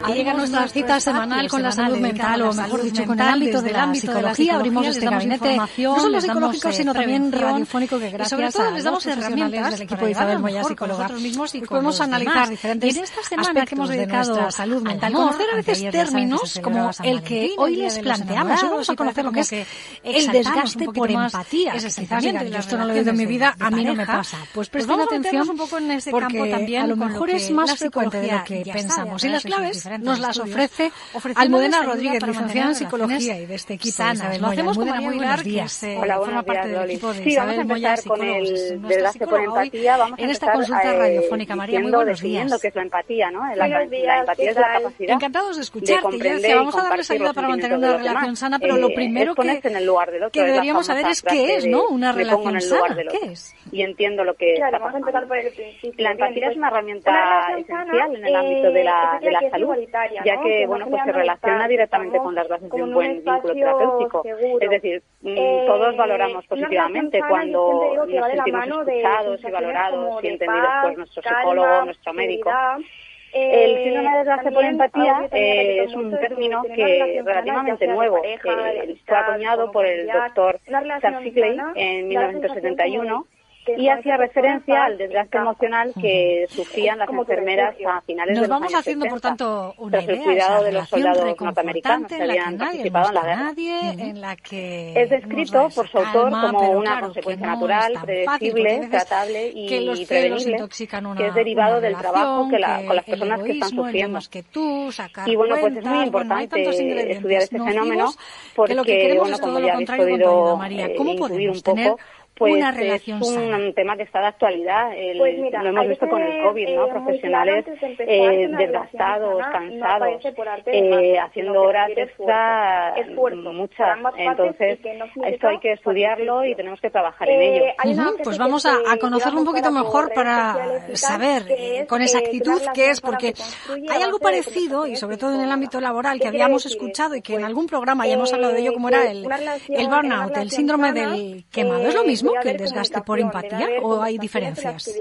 Ahí llega nuestra cita semanal con la salud mental, o mejor dicho, con el ámbito de la psicología. Abrimos este gabinete no solo psicológico, sino también radiofónico, que gracias sobre todo les damos a herramientas del equipo de Isabel Moya, psicóloga, mismos y podemos analizar diferentes aspectos que hemos dedicado a salud mental, conocer a veces términos como el que hoy les planteamos. Hoy vamos a conocer lo que es el desgaste por empatía. Quizás digan, yo esto no lo he oído en mi vida, a mí no me pasa. Pues presten atención, un poco en ese porque campo también, a lo mejor es más frecuente de lo que pensamos. Y las claves nos las ofrece Almudena Rodríguez, licenciada en Psicología, y de este equipo de Isabel Moya. Almudena, muy buenos días. Hola, buenos días, Loli. Sí, vamos a empezar con el desgaste por empatía. Vamos a en esta consulta radiofónica. María, muy buenos días. Definiendo qué es la empatía, ¿no? La empatía es la capacidad encantados de escucharte. Y vamos a darles ayuda para mantener una relación sana, pero lo primero que deberíamos saber es qué es, ¿no? Una relación sana. ¿Qué es? Y entiendo lo que Claro, vamos a empezar por el principio. La empatía es una herramienta esencial en el ámbito de la salud, ya que bueno, pues se relaciona directamente con las bases de un buen vínculo terapéutico. Es decir, todos valoramos positivamente cuando nos sentimos escuchados y valorados y entendidos por nuestro psicólogo, nuestro médico. El síndrome de desgaste por empatía es un término que es relativamente nuevo. Fue acuñado por el doctor Saxigley en 1971. Y hacía referencia al desgaste emocional que sufrían las enfermeras a finales de los años 70. Nos vamos haciendo, por tanto, una tras el cuidado de los soldados norteamericanos que habían participado en la guerra. En la que es descrito por su autor como una consecuencia natural, predecible, tratable y prevenible, que es derivado del trabajo con las personas que están sufriendo. Y bueno, pues es muy importante estudiar este fenómeno porque, bueno, como ya habéis podido intuir un poco, pues una relación es un sana. tema que está de actualidad. Pues mira, lo hemos visto con el COVID, ¿no? Profesionales desgastados, cansados, haciendo horas extra, muchas. Entonces, esto hay que estudiarlo y tenemos que trabajar en ello. Pues vamos a conocerlo un poquito mejor para saber con exactitud qué es, porque hay algo parecido, y sobre todo en el ámbito laboral, que habíamos escuchado y que en algún programa ya hemos hablado de ello, como era el burnout, el síndrome del quemado. ¿Es lo mismo que el desgaste por empatía o hay diferencias?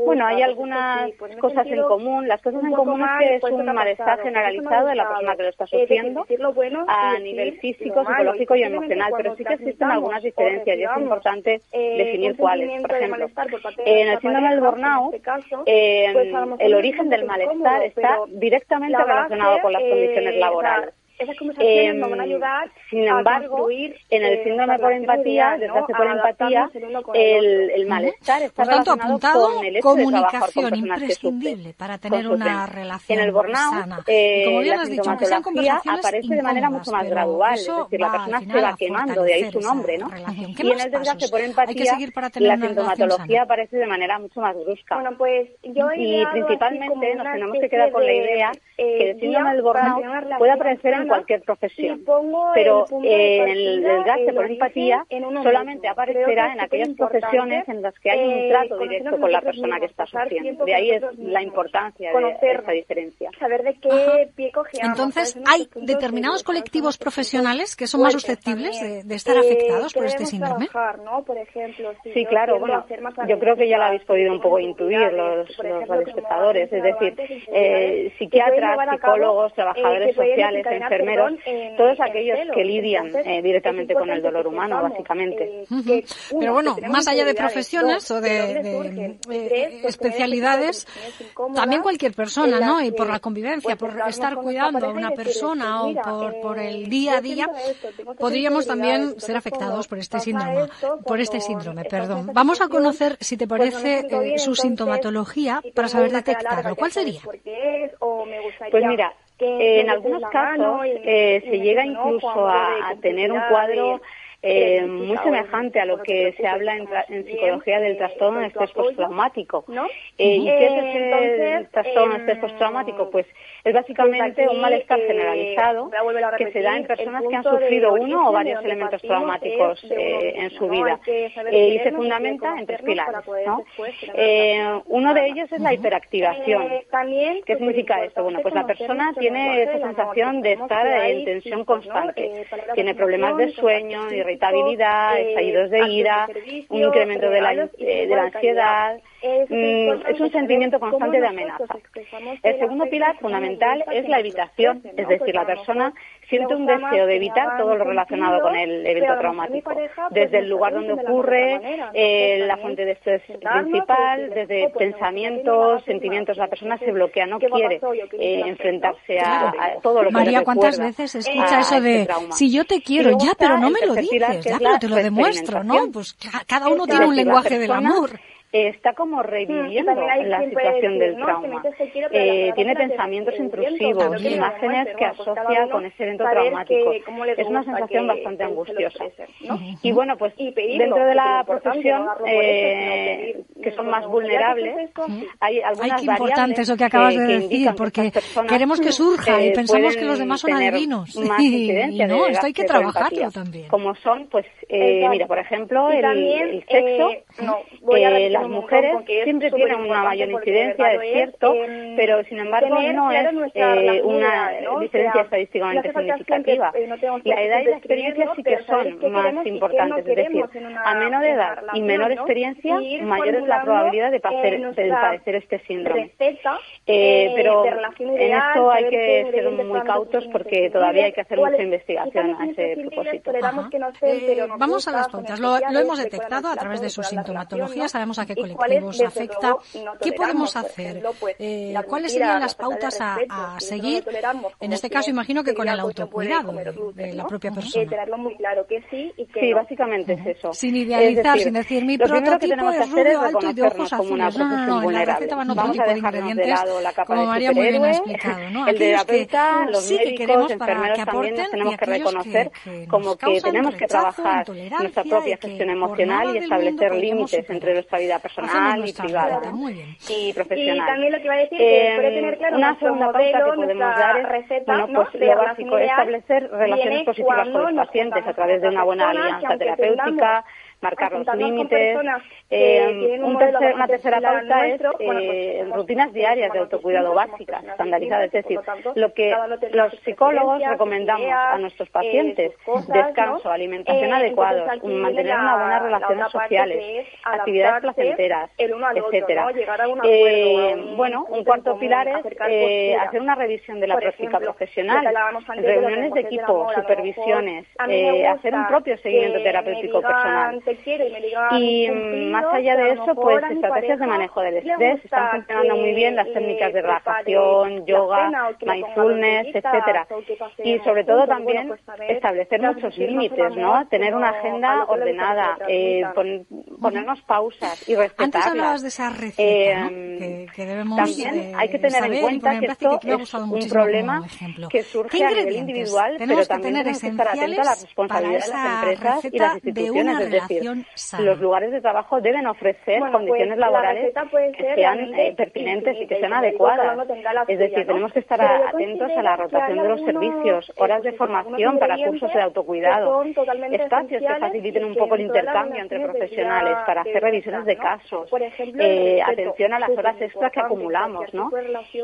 Bueno, hay algunas cosas en común. Las cosas en común es que es un malestar generalizado de la persona que lo está sufriendo a nivel físico, psicológico y emocional, pero sí que existen algunas diferencias y es importante definir cuáles. Por ejemplo, en el síndrome del burnout, el origen del malestar está directamente relacionado con las condiciones laborales. Esas conversaciones nos van a ayudar. Sin embargo, en el síndrome por empatía, desgaste por empatía, el malestar está relacionado con el hecho de trabajar con personas que sufren, para tener una relación en el burnout, sana. Como bien la has dicho, aunque sean sintomatología aparece de manera mucho más gradual, es decir, la persona se va quemando, de ahí su nombre, ¿no? Y en el desgaste por empatía, la sintomatología aparece de manera mucho más brusca. Bueno, pues yo y principalmente nos tenemos que quedar con la idea que el síndrome del burnout puede aparecer en cualquier profesión, pero el desgaste por empatía solamente aparecerá en aquellas profesiones en las que hay un trato directo con la persona que está sufriendo. De ahí es la importancia de esta diferencia. Saber de qué pie cojeamos. Entonces, ¿hay determinados colectivos profesionales que son más susceptibles de estar afectados por este síndrome? Por ejemplo, sí, claro, bueno, yo creo que ya lo habéis podido un poco intuir los radioespectadores, es decir, psiquiatras, psicólogos, trabajadores sociales, enfermeros, todos aquellos que lidian directamente con el dolor humano, básicamente. Pero bueno, más allá de profesiones o de especialidades, también cualquier persona, ¿no? Y por la convivencia, por estar cuidando a una persona o por el día a día, podríamos también ser afectados por este síndrome. Vamos a conocer, si te parece, su sintomatología para saber detectarlo. ¿Cuál sería? Pues mira, en algunos casos se llega incluso a tener un cuadro muy semejante a lo que se habla en psicología del trastorno de estrés postraumático. ¿Y qué es ese trastorno de estrés postraumático? Pues es básicamente un malestar generalizado que se da en personas que han sufrido uno o varios elementos traumáticos en su vida y se fundamenta en tres pilares, ¿no? Uno de ellos es la hiperactivación. ¿Qué significa esto? Bueno, pues la persona tiene esa sensación de estar en tensión constante, tiene problemas de sueño, irritabilidad, estallidos de ira, un incremento de la ansiedad, es un sentimiento constante de amenaza. El segundo pilar fundamental es la evitación, es decir, la persona siente un deseo de evitar todo lo relacionado con el evento traumático, desde el lugar donde ocurre, la fuente de estrés principal, desde pensamientos, sentimientos. La persona se bloquea, no quiere enfrentarse a todo lo que María, le ¿cuántas veces se escucha eso de si yo te quiero, ya, pero no me lo dices, ya, pero te lo demuestro, ¿no? Pues cada uno tiene un lenguaje del amor. Está como reviviendo la situación del trauma. Tiene pensamientos intrusivos, imágenes que asocia con ese evento traumático. Es una sensación bastante angustiosa. Y bueno, pues dentro de la profesión, que son más vulnerables, hay algunas variables. Qué importante eso que acabas de decir, porque queremos que surja y pensamos que los demás son adivinos. Y no, esto hay que trabajarlo también. Como son, pues, mira, por ejemplo, el sexo, las mujeres siempre tienen una mayor incidencia, es cierto, pero sin embargo no es una diferencia estadísticamente significativa. La edad y la experiencia sí que son más importantes, es decir, a menor edad y menor experiencia, mayor es la probabilidad de padecer este síndrome. Pero en esto hay que ser muy cautos porque todavía hay que hacer mucha investigación a ese propósito. Vamos a las pautas. Lo hemos detectado a través de su sintomatología, sabemos a qué colectivos afecta. ¿Qué podemos hacer? ¿Cuáles serían las pautas a seguir? En este caso, imagino que con el autocuidado de la propia persona. Sí, básicamente es eso. Sin idealizar, sin decir mi prototipo es rubio, alto y de ojos azules. No, en la receta van otro tipo de ingredientes, como María muy bien ha explicado, ¿no? El terapeuta, los médicos, enfermeros también tenemos que reconocer como que tenemos que trabajar nuestra propia gestión emocional y establecer límites entre nuestra vida personal y privada y profesional. Y también lo que iba a decir que puede tener claro una segunda pauta que podemos dar es, bueno, pues lo básico es establecer relaciones positivas con los pacientes a través de una buena alianza terapéutica, marcar los límites. Una tercera pauta es rutinas diarias de autocuidado básicas, estandarizadas, es decir, lo que los psicólogos recomendamos a nuestros pacientes: descanso, alimentación adecuados, mantener unas buenas relaciones sociales, actividades placenteras, etcétera. Bueno, un cuarto pilar es hacer una revisión de la práctica profesional, reuniones de equipo, supervisiones, hacer un propio seguimiento terapéutico personal. Y más allá de eso, pues estrategias de manejo del estrés. Están funcionando muy bien las técnicas de relajación, yoga, mindfulness, etcétera. Y sobre todo también establecer muchos límites, ¿no? Tener una agenda ordenada, ponernos pausas y respetarlas. Antes hablabas de esa receta, que debemos también hay que tener en cuenta que esto es un problema que surge a nivel individual, pero también tenemos que estar atentos a la responsabilidad de las empresas y las instituciones, es decir, los lugares de trabajo deben ofrecer condiciones laborales que sean pertinentes y que sean adecuadas. Es decir, tenemos que estar atentos a la rotación de los servicios, horas de formación para cursos de autocuidado, espacios que faciliten un poco el intercambio entre profesionales para hacer revisiones de casos, atención a las horas extras que acumulamos, ¿no?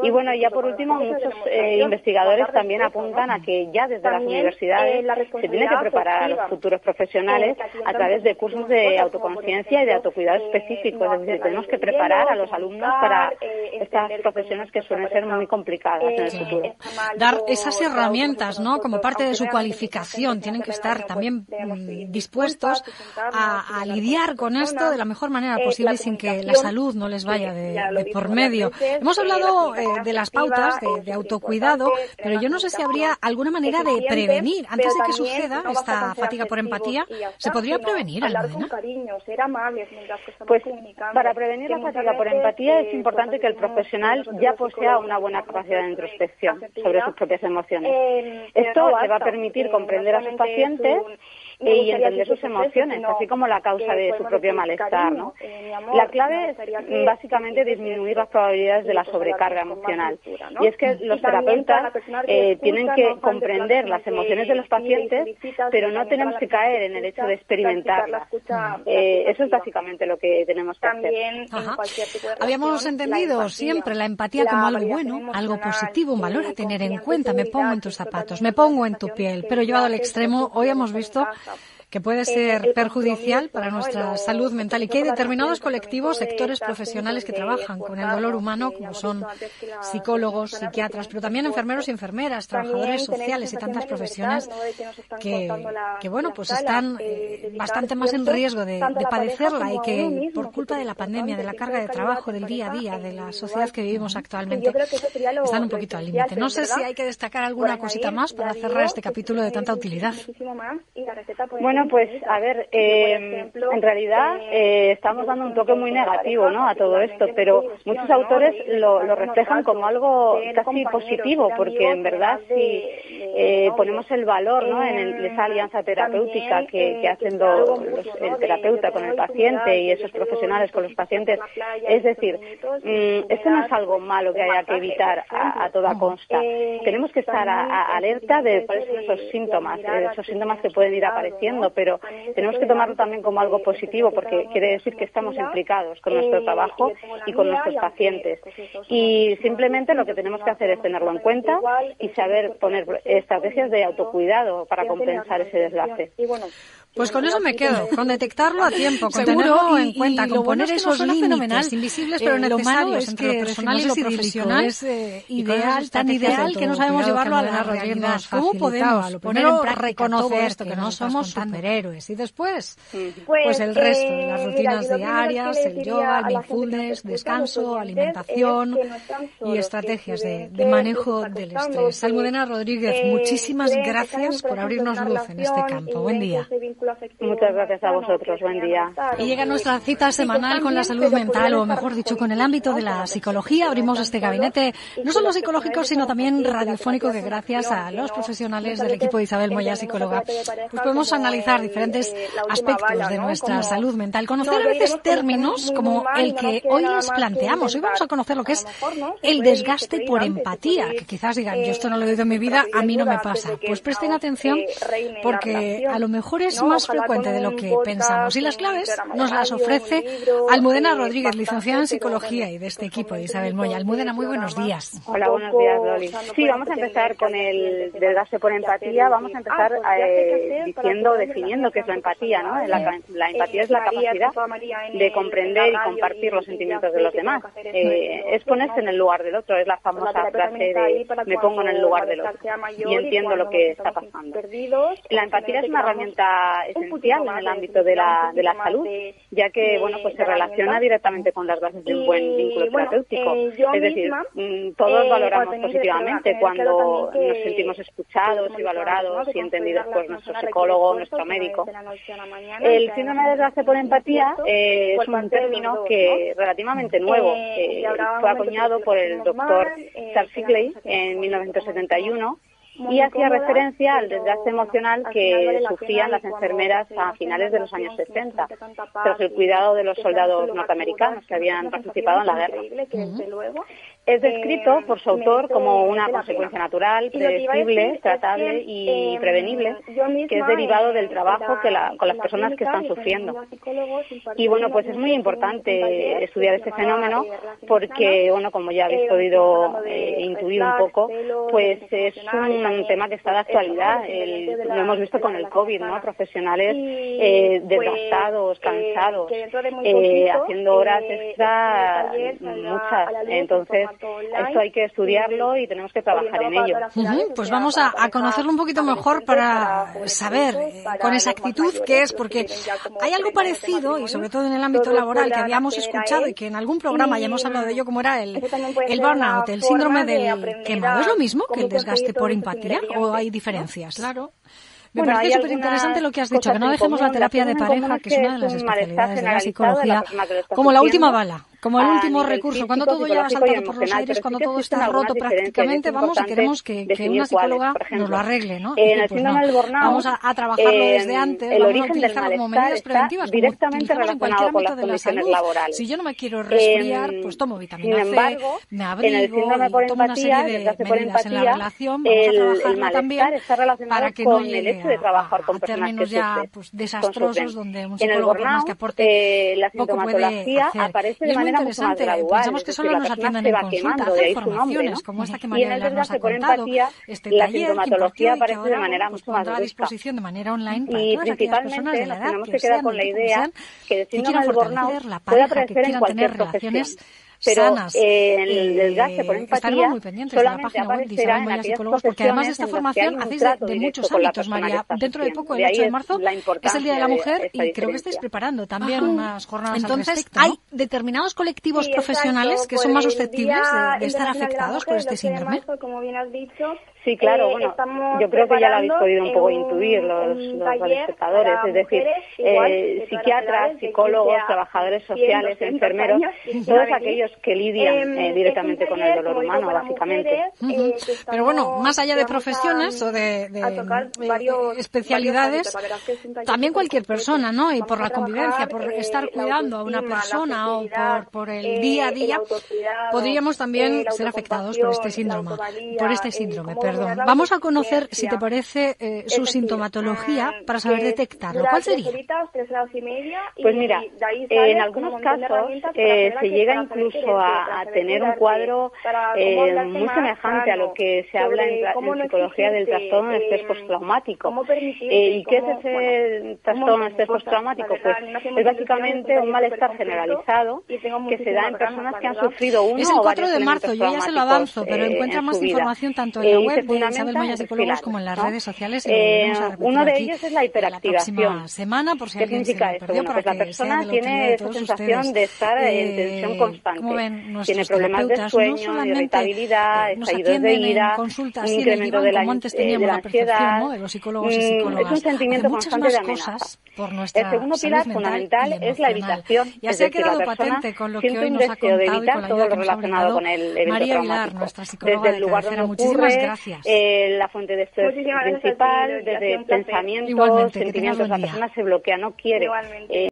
Y bueno, ya por último, muchos investigadores también apuntan a que ya desde las universidades se tiene que preparar a los futuros profesionales a través de cursos de autoconciencia y de autocuidado específicos. Es decir, tenemos que preparar a los alumnos para estas profesiones que suelen ser muy complicadas en el futuro. Dar esas herramientas, ¿no? Como parte de su cualificación. Tienen que estar también dispuestos a lidiar con esto de la mejor manera posible sin que la salud no les vaya de por medio. Hemos hablado de las pautas de autocuidado, pero yo no sé si habría alguna manera de prevenir. Antes de que suceda esta fatiga por empatía, ¿se podría prevenir, Almudena? Pues para prevenir la fatiga por empatía es importante que el profesional ya posea una buena capacidad de introspección sobre sus propias emociones. Esto le va a permitir comprender a sus pacientes y entender sus emociones, así como la causa de su propio malestar, ¿no? La clave es básicamente disminuir las probabilidades de la sobrecarga emocional. Y es que los terapeutas tienen que comprender las emociones de los pacientes, pero no tenemos que caer en el hecho de experimentarlas. Eso es básicamente lo que tenemos que hacer. Habíamos entendido siempre la empatía como algo bueno, algo positivo, un valor a tener en cuenta. Me pongo en tus zapatos, me pongo en tu piel, pero llevado al extremo, hoy hemos visto que puede ser perjudicial para nuestra salud mental y que hay determinados colectivos, sectores profesionales que trabajan con el dolor humano, como son psicólogos, psiquiatras, pero también enfermeros y enfermeras, trabajadores sociales y tantas profesiones que bueno, pues están bastante más en riesgo de padecerla y que por culpa de la pandemia, de la carga de trabajo, del día a día, de la sociedad que vivimos actualmente, están un poquito al límite. No sé si hay que destacar alguna cosita más para cerrar este capítulo de tanta utilidad. Bueno, pues a ver, en realidad estamos dando un toque muy negativo, ¿no?, a todo esto, pero muchos autores lo reflejan como algo casi positivo, porque en verdad si ponemos el valor, ¿no?, en esa alianza terapéutica que hacen el terapeuta con el paciente y esos profesionales con los pacientes, es decir, esto no es algo malo que haya que evitar a toda costa. Tenemos que estar alerta de cuáles son esos síntomas que pueden ir apareciendo, pero tenemos que tomarlo también como algo positivo, porque quiere decir que estamos implicados con nuestro trabajo y con nuestros pacientes. Y simplemente lo que tenemos que hacer es tenerlo en cuenta y saber poner estrategias de autocuidado para compensar ese desgaste. Pues con eso me quedo, con detectarlo a tiempo, con tenerlo en cuenta, con poner esos límites invisibles pero necesarios entre lo personal y lo profesional, es ideal, tan ideal que no sabemos llevarlo a la realidad. ¿Cómo podemos poner en práctica reconocer esto, que no somos superhéroes? Y después, pues el resto de las rutinas diarias, el yoga, el mindfulness, descanso, alimentación y estrategias de manejo del estrés. Almudena Rodríguez, muchísimas gracias por abrirnos luz en este campo. Buen día. Muchas gracias a vosotros, buen día. Y llega nuestra cita semanal con la salud mental, o mejor dicho, con el ámbito de la psicología. Abrimos este gabinete, no solo psicológico, sino también radiofónico, que gracias a los profesionales del equipo de Isabel Moya, psicóloga, pues podemos analizar diferentes aspectos de nuestra salud mental, conocer a veces términos como el que hoy les planteamos. Hoy vamos a conocer lo que es el desgaste por empatía, que quizás digan, yo esto no lo he oído en mi vida, a mí no me pasa. Pues presten atención, porque a lo mejor es más frecuente de lo que pensamos. Y las claves nos las ofrece Almudena Rodríguez, licenciada en Psicología y de este equipo de Isabel Moya. Almudena, muy buenos días. Hola, buenos días, Loli. Sí, vamos a empezar con el desgaste por empatía. Vamos a empezar definiendo qué es la empatía, ¿no? La empatía es la capacidad de comprender y compartir los sentimientos de los demás. Es ponerse en el lugar del otro, es la famosa frase de me pongo en el lugar del otro y entiendo lo que está pasando. La empatía es una herramienta esencial en el ámbito de la salud, ya que bueno, pues se relaciona directamente con las bases de un buen vínculo terapéutico. Es decir, todos valoramos positivamente cuando nos sentimos escuchados y valorados y entendidos por nuestro psicólogo o nuestro médico. El síndrome de desgaste por empatía es un término que relativamente nuevo, fue acuñado por el doctor Charles Sigley en 1971 y hacía referencia al desgaste emocional que sufrían las enfermeras a finales de los años 60, tras el cuidado de los soldados norteamericanos que habían participado en la guerra. Es descrito por su autor como una consecuencia natural, predecible, tratable y prevenible, que es derivado del trabajo con las personas que están sufriendo. Y bueno, pues es muy importante estudiar este fenómeno porque, bueno, como ya habéis podido intuir un poco, pues es un tema que está de actualidad. Lo hemos visto con el COVID, ¿no? Profesionales desgastados, cansados, haciendo horas extra, muchas. Entonces, esto hay que estudiarlo y tenemos que trabajar en ello. Pues vamos a conocerlo un poquito mejor para saber con exactitud qué es, porque hay algo parecido, y sobre todo en el ámbito laboral, que habíamos escuchado y que en algún programa ya hemos hablado de ello, como era el burnout, el síndrome del quemado. ¿Es lo mismo que el desgaste por empatía o hay diferencias? Claro. Me parece súper interesante lo que has dicho, que no dejemos la terapia de pareja, que es una de las especialidades de la psicología, como la última bala, como el último recurso. Cuando todo ya ha saltado por los aires, cuando todo está roto prácticamente, vamos y queremos que una psicóloga nos lo arregle, ¿no? Pues no, vamos a trabajarlo desde antes, vamos a utilizarlo como medidas preventivas, como utilizamos en cualquier ámbito de la salud. Si yo no me quiero resfriar, pues tomo vitamina C, me abrigo, tomo una serie de medidas en la relación, vamos a trabajarlo también para que no llegue de trabajar con a términos ya pues desastrosos donde un psicólogo, por más que aporte, la sintomatología aparece de manera muy interesante. Pensamos que solo nos atienden en consulta, hacen formaciones como esta que María Vilar nos ha contado, este taller que impartió y que ahora pondrá a disposición de manera online para todas aquellas personas de la edad que sean, del tipo que sean, que quieran fortalecer la pareja, que quieran tener relaciones sanas. El desgaste por empatía estaremos muy pendientes de la página web de Isabel Moya Psicólogos, porque además de esta formación hacéis de muchos ámbitos, María. Dentro de poco, el 8 de marzo, es el Día de la Mujer y creo que estáis preparando también unas jornadas al respecto. Entonces, hay determinados colectivos profesionales que son más susceptibles de estar afectados por este síndrome. Como bien has dicho, sí, claro, bueno, yo creo que ya lo habéis podido un poco intuir los espectadores, es decir, psiquiatras, psicólogos, trabajadores sociales, enfermeros, todos aquellos que lidian directamente con el dolor humano, básicamente. Pero bueno, más allá de profesiones o de especialidades, también cualquier persona, ¿no? Y por la convivencia, por estar cuidando a una persona o por el día a día, podríamos también ser afectados por este síndrome, perdón. Vamos a conocer, si te parece, su sintomatología para saber detectarlo. ¿Cuál sería? Pues mira, en algunos casos se llega incluso a tener un cuadro muy semejante a lo que se habla en psicología del trastorno de estrés postraumático. ¿Y qué es ese trastorno de estrés postraumático? Pues es básicamente un malestar generalizado que se da en personas que han sufrido uno es el o varios 4 de marzo, yo ya se lo avanzo, pero encuentra más información tanto en la web de Isabel Moya Psicólogos como en las redes sociales. Uno de ellos es la hiperactivación. La próxima semana, por si alguien se lo perdió, pues la persona tiene esa sensación de estar en tensión constante. Tiene problemas de sueño, de irritabilidad, estallidos de ira, un incremento de la ansiedad. ¿no? De los psicólogos y psicólogas. Es un sentimiento constante de amenaza. El segundo pilar fundamental es la evitación. Ya se ha quedado patente con lo que hoy nos ha contado y con la ayuda que nos ha brindado María Vilar, nuestra psicóloga desde el lugar de cabecera. donde Muchísimas ocurre, gracias. La fuente de estrés principal, desde pensamientos, sentimientos, la persona se bloquea, no quiere.